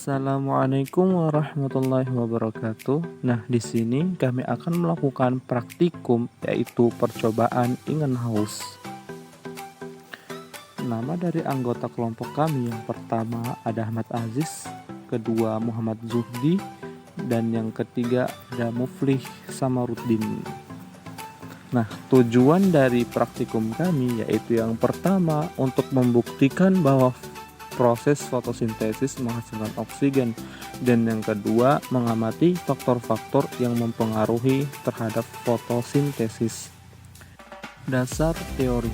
Assalamualaikum warahmatullahi wabarakatuh. Nah, di sini kami akan melakukan praktikum yaitu percobaan in-house. Nama dari anggota kelompok kami yang pertama ada Ahmad Aziz, kedua Muhammad Zuhdi, dan yang ketiga ada Muflih Samaruddin. Nah, tujuan dari praktikum kami yaitu yang pertama untuk membuktikan bahwa proses fotosintesis menghasilkan oksigen, dan yang kedua mengamati faktor-faktor yang mempengaruhi terhadap fotosintesis. Dasar teori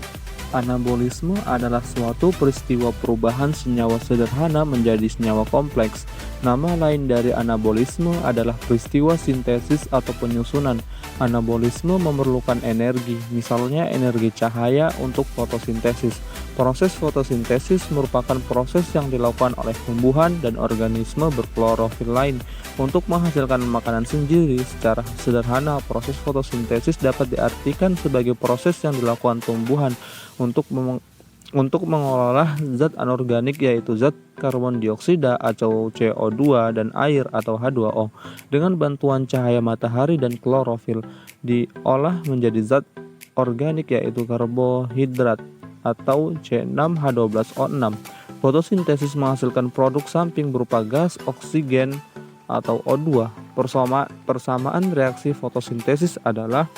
anabolisme adalah suatu peristiwa perubahan senyawa sederhana menjadi senyawa kompleks. Nama lain dari anabolisme adalah peristiwa sintesis atau penyusunan. Anabolisme memerlukan energi, misalnya energi cahaya untuk fotosintesis. Proses fotosintesis merupakan proses yang dilakukan oleh tumbuhan dan organisme berklorofil lain untuk menghasilkan makanan sendiri. Secara sederhana, proses fotosintesis dapat diartikan sebagai proses yang dilakukan tumbuhan untuk mengolah zat anorganik yaitu zat karbon dioksida atau CO2 dan air atau H2O dengan bantuan cahaya matahari dan klorofil diolah menjadi zat organik yaitu karbohidrat atau C6H12O6. Fotosintesis menghasilkan produk samping berupa gas oksigen atau O2. Persamaan reaksi fotosintesis adalah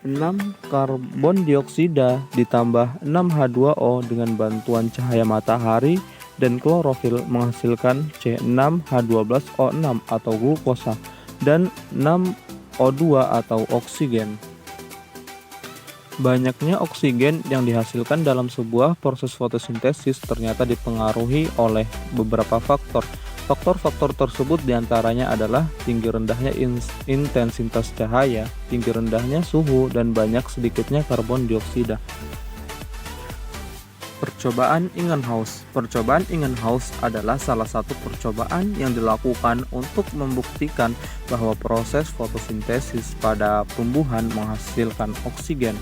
6 karbon dioksida ditambah 6 H2O dengan bantuan cahaya matahari dan klorofil menghasilkan C6H12O6 atau glukosa dan 6 O2 atau oksigen. Banyaknya oksigen yang dihasilkan dalam sebuah proses fotosintesis ternyata dipengaruhi oleh beberapa faktor. Faktor-faktor tersebut diantaranya adalah tinggi rendahnya intensitas cahaya, tinggi rendahnya suhu, dan banyak sedikitnya karbon dioksida. Percobaan in-house. Percobaan in-house adalah salah satu percobaan yang dilakukan untuk membuktikan bahwa proses fotosintesis pada tumbuhan menghasilkan oksigen.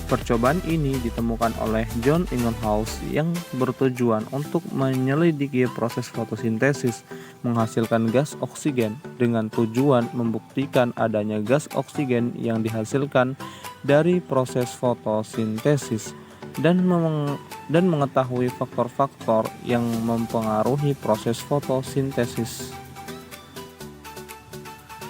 Percobaan ini ditemukan oleh John Ingenhousz yang bertujuan untuk menyelidiki proses fotosintesis menghasilkan gas oksigen dengan tujuan membuktikan adanya gas oksigen yang dihasilkan dari proses fotosintesis dan mengetahui faktor-faktor yang mempengaruhi proses fotosintesis.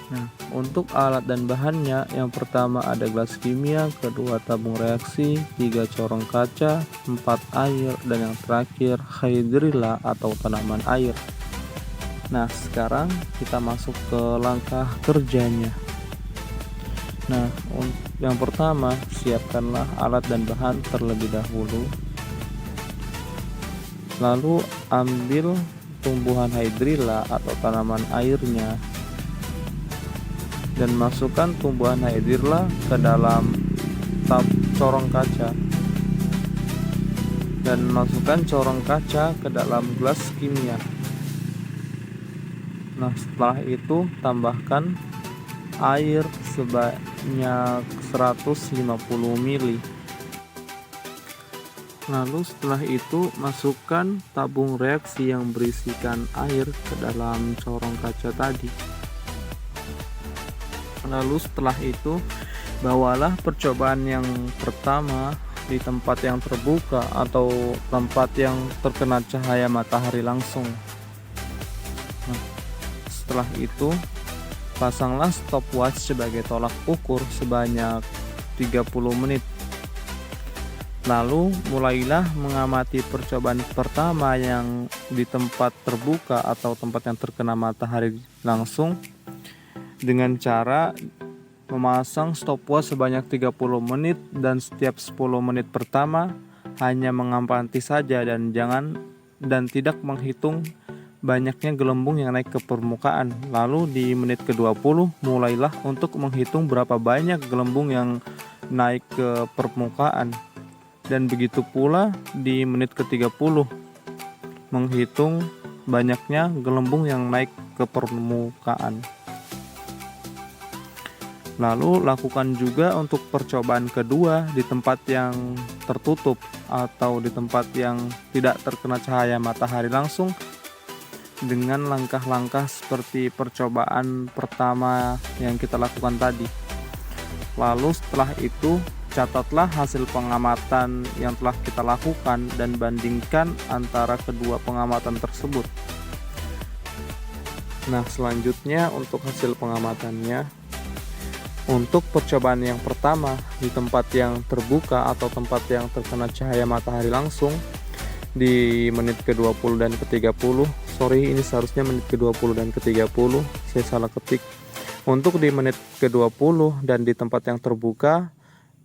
Nah, untuk alat dan bahannya, yang pertama ada gelas kimia, kedua tabung reaksi, 3 corong kaca, 4 air, dan yang terakhir hydrilla atau tanaman air. Nah, sekarang kita masuk ke langkah kerjanya. Nah, yang pertama, siapkanlah alat dan bahan terlebih dahulu. Lalu ambil tumbuhan hydrilla atau tanaman airnya dan masukkan tumbuhan hydrilla ke dalam corong kaca dan masukkan corong kaca ke dalam gelas kimia. Nah, setelah itu tambahkan air sebanyak 150 ml. Lalu setelah itu masukkan tabung reaksi yang berisikan air ke dalam corong kaca tadi. Lalu setelah itu bawalah percobaan yang pertama di tempat yang terbuka atau tempat yang terkena cahaya matahari langsung. Nah, setelah itu pasanglah stopwatch sebagai tolak ukur sebanyak 30 menit. Lalu mulailah mengamati percobaan pertama yang di tempat terbuka atau tempat yang terkena matahari langsung dengan cara memasang stopwatch sebanyak 30 menit dan setiap 10 menit pertama hanya mengamati saja dan tidak menghitung banyaknya gelembung yang naik ke permukaan. Lalu di menit ke-20 mulailah untuk menghitung berapa banyak gelembung yang naik ke permukaan, dan begitu pula di menit ke-30 menghitung banyaknya gelembung yang naik ke permukaan. Lalu lakukan juga untuk percobaan kedua di tempat yang tertutup atau di tempat yang tidak terkena cahaya matahari langsung dengan langkah-langkah seperti percobaan pertama yang kita lakukan tadi. Lalu setelah itu, catatlah hasil pengamatan yang telah kita lakukan dan bandingkan antara kedua pengamatan tersebut. Nah, selanjutnya untuk hasil pengamatannya, untuk percobaan yang pertama di tempat yang terbuka atau tempat yang terkena cahaya matahari langsung di menit ke-20 dan ke-30. Sorry, ini seharusnya menit ke-20 dan ke-30, saya salah ketik. Untuk di menit ke-20 dan di tempat yang terbuka,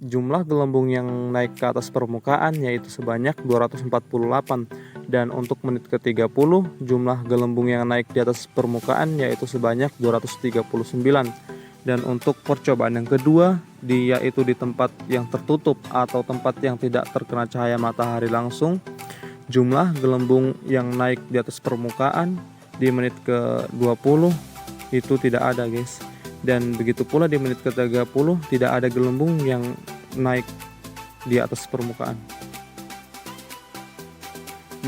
jumlah gelembung yang naik ke atas permukaan yaitu sebanyak 248, dan untuk menit ke-30 jumlah gelembung yang naik di atas permukaan yaitu sebanyak 239. Dan untuk percobaan yang kedua, yaitu di tempat yang tertutup atau tempat yang tidak terkena cahaya matahari langsung, jumlah gelembung yang naik di atas permukaan di menit ke-20 itu tidak ada, guys. Dan begitu pula di menit ke-30 tidak ada gelembung yang naik di atas permukaan.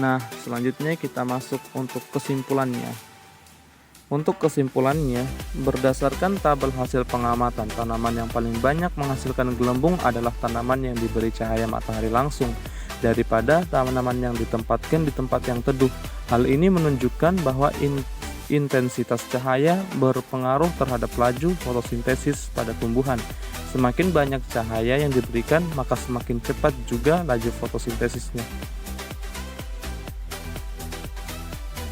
Nah, selanjutnya kita masuk untuk kesimpulannya. Untuk kesimpulannya, berdasarkan tabel hasil pengamatan, tanaman yang paling banyak menghasilkan gelembung adalah tanaman yang diberi cahaya matahari langsung daripada tanaman yang ditempatkan di tempat yang teduh. Hal ini menunjukkan bahwa intensitas cahaya berpengaruh terhadap laju fotosintesis pada tumbuhan. Semakin banyak cahaya yang diberikan, maka semakin cepat juga laju fotosintesisnya.